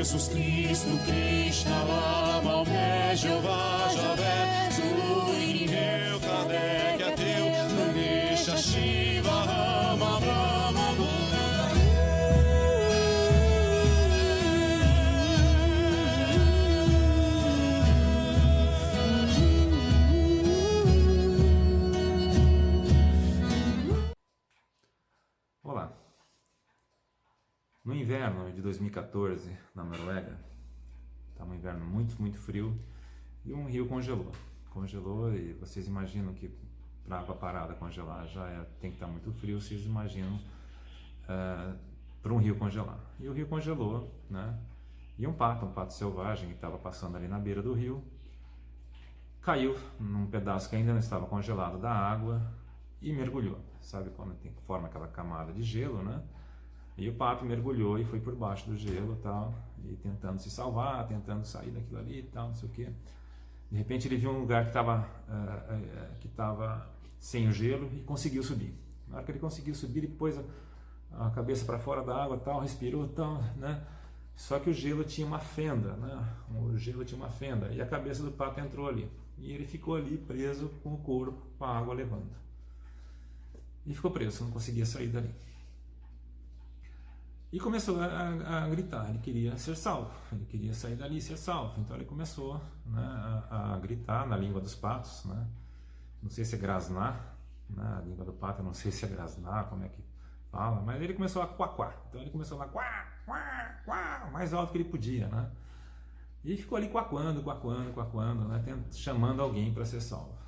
Jesus Cristo, Krishna, Lama, Omé, Jeová, Javé, Zulu, Inheu, Kardec, é teu, Ganesha, Shiva, Rama, Brahma, Buda. Olá. No inverno de 2014, na Noruega, estava um inverno muito frio e um rio congelou e vocês imaginam que para água parada congelar tem que estar muito frio, vocês imaginam para um rio congelar. E o rio congelou, né? E um pato selvagem que estava passando ali na beira do rio, caiu num pedaço que ainda não estava congelado da água e mergulhou. Sabe quando forma aquela camada de gelo, né? E o pato mergulhou e foi por baixo do gelo e tentando se salvar, tentando sair daquilo ali e tal, não sei o quê. De repente ele viu um lugar que estava sem o gelo e conseguiu subir. Na hora que ele conseguiu subir, ele pôs a cabeça para fora da água, respirou, né? Só que o gelo tinha uma fenda, né? O gelo tinha uma fenda e a cabeça do pato entrou ali. E ele ficou ali preso com o couro, com a água levando. E ficou preso, não conseguia sair dali. E começou a gritar, ele queria ser salvo, ele queria sair dali e ser salvo. Então ele começou, né, a gritar na língua dos patos, né? Não sei se é grasnar, né? A língua do pato, eu não sei se é grasnar, como é que fala, mas ele começou a quaquar. Então ele começou a quá, quá, quá, mais alto que ele podia, né? E ficou ali quaquando, né, chamando alguém para ser salvo.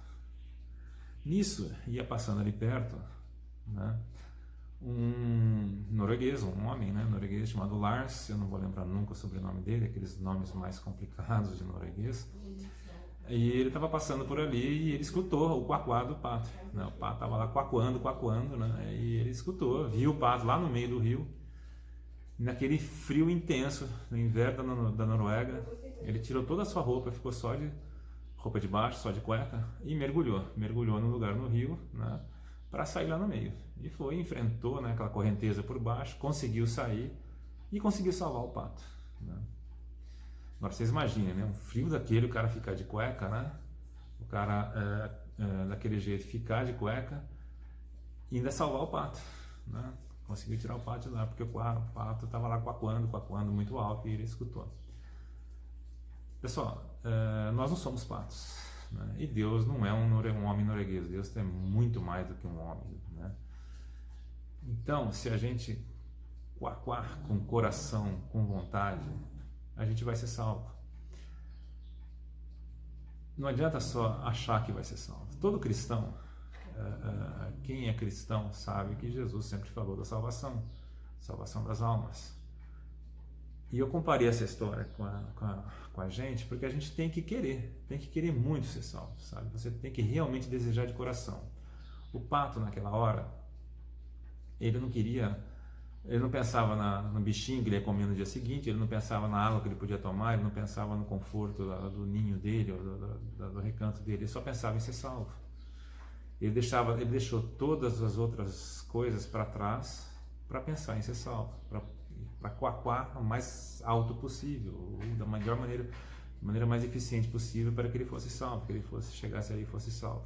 Nisso, ia passando ali perto, né, um norueguês, um homem, né, norueguês chamado Lars, eu não vou lembrar nunca o sobrenome dele, aqueles nomes mais complicados de norueguês. E ele estava passando por ali e ele escutou o quaquá do pato, né? O pato estava lá quaquando, né? E ele escutou, viu o pato lá no meio do rio, naquele frio intenso, no inverno da Noruega. Ele tirou toda a sua roupa, ficou só de roupa de baixo, só de cueca, e mergulhou no lugar no rio, né, para sair lá no meio. E enfrentou, né, aquela correnteza por baixo, conseguiu sair e conseguiu salvar o pato, né? Agora vocês imaginem, né, um frio daquele, o cara ficar de cueca, né? O cara daquele jeito ficar de cueca e ainda salvar o pato, né? Conseguiu tirar o pato de lá, porque o pato estava lá quaquando muito alto e ele escutou. Pessoal, nós não somos patos, né? E Deus não é um homem norueguês, Deus é muito mais do que um homem, né? Então, se a gente quaquar com coração, com vontade, a gente vai ser salvo. Não adianta só achar que vai ser salvo. Todo cristão, quem é cristão sabe que Jesus sempre falou da salvação das almas. E eu comparei essa história com a gente, porque a gente tem que querer muito ser salvo, sabe? Você tem que realmente desejar de coração. O pato naquela hora, ele não pensava no bichinho que ele ia comer no dia seguinte, ele não pensava na água que ele podia tomar, ele não pensava no conforto do ninho dele, ou do recanto dele, ele só pensava em ser salvo. Ele deixou todas as outras coisas para trás para pensar em ser salvo, para quaquar o mais alto possível, ou da maneira mais eficiente possível, para que ele fosse salvo, que ele chegasse ali e fosse salvo.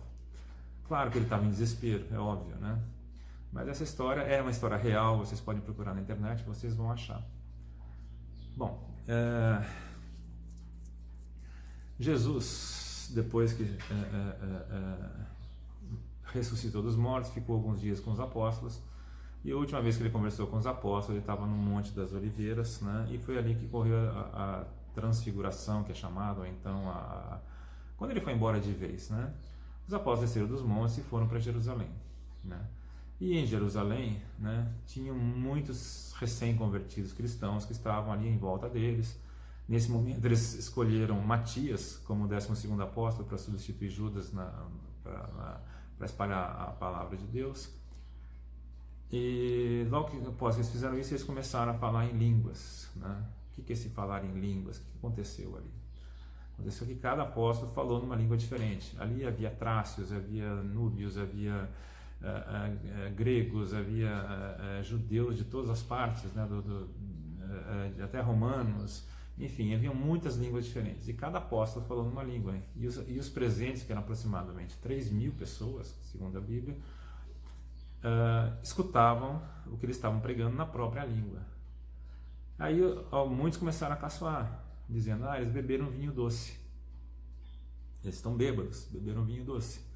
Claro que ele estava em desespero, é óbvio, né? Mas essa história é uma história real, vocês podem procurar na internet, vocês vão achar. Bom, Jesus, depois que ressuscitou dos mortos, ficou alguns dias com os apóstolos, e a última vez que ele conversou com os apóstolos, ele estava no Monte das Oliveiras, né? E foi ali que ocorreu a transfiguração, que é chamada, ou então quando ele foi embora de vez, né? Os apóstolos desceram dos montes e foram para Jerusalém, né? E em Jerusalém, né, tinham muitos recém-convertidos cristãos que estavam ali em volta deles. Nesse momento eles escolheram Matias como o 12º apóstolo para substituir Judas para espalhar a palavra de Deus. E logo após que eles fizeram isso, eles começaram a falar em línguas, né? O que é esse falar em línguas? O que aconteceu ali? Aconteceu que cada apóstolo falou numa língua diferente. Ali havia trácios, havia núbios, havia gregos, havia judeus de todas as partes, né, até romanos, Enfim, haviam muitas línguas diferentes e cada apóstolo falou numa língua. E os presentes, que eram aproximadamente 3.000 pessoas, segundo a Bíblia, escutavam o que eles estavam pregando na própria língua. Aí muitos começaram a caçoar, dizendo: eles beberam vinho doce. Eles estão bêbados, beberam vinho doce.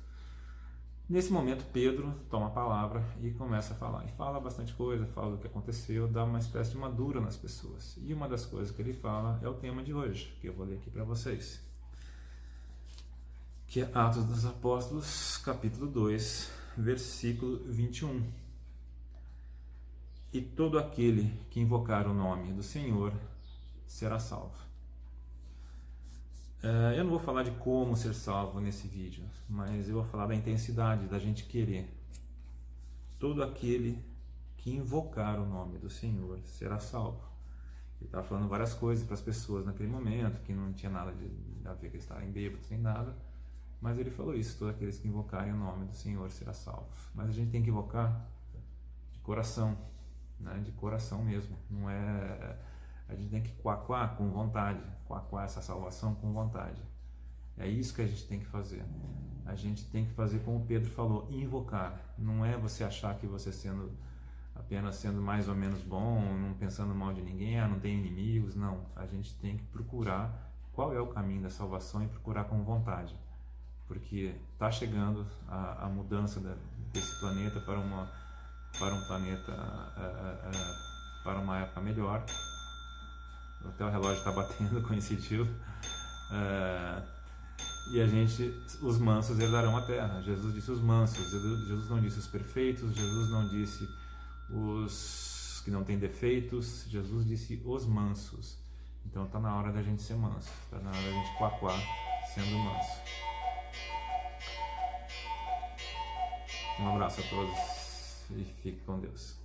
Nesse momento, Pedro toma a palavra e começa a falar. E fala bastante coisa, fala do que aconteceu, dá uma espécie de madura nas pessoas. E uma das coisas que ele fala é o tema de hoje, que eu vou ler aqui para vocês. Que é Atos dos Apóstolos, capítulo 2, versículo 21. E todo aquele que invocar o nome do Senhor será salvo. Eu não vou falar de como ser salvo nesse vídeo, mas eu vou falar da intensidade da gente querer. Todo aquele que invocar o nome do Senhor será salvo. Ele estava falando várias coisas para as pessoas naquele momento, que não tinha nada a ver com estarem bêbados nem nada, mas ele falou isso: todos aqueles que invocarem o nome do Senhor será salvo. Mas a gente tem que invocar de coração, né? De coração mesmo, não é... A gente tem que coacoar com vontade, coacoar essa salvação com vontade. É isso que a gente tem que fazer. A gente tem que fazer como Pedro falou, invocar. Não é você achar que você apenas sendo mais ou menos bom, não pensando mal de ninguém, não tem inimigos. Não, a gente tem que procurar qual é o caminho da salvação e procurar com vontade. Porque está chegando a mudança desse planeta para um planeta, para uma época melhor. Até o relógio está batendo, coincidiu. E os mansos herdarão a terra. Jesus disse os mansos, Jesus não disse os perfeitos, Jesus não disse os que não têm defeitos, Jesus disse os mansos. Então está na hora da gente ser manso, está na hora da gente coacoar sendo manso. Um abraço a todos e fique com Deus.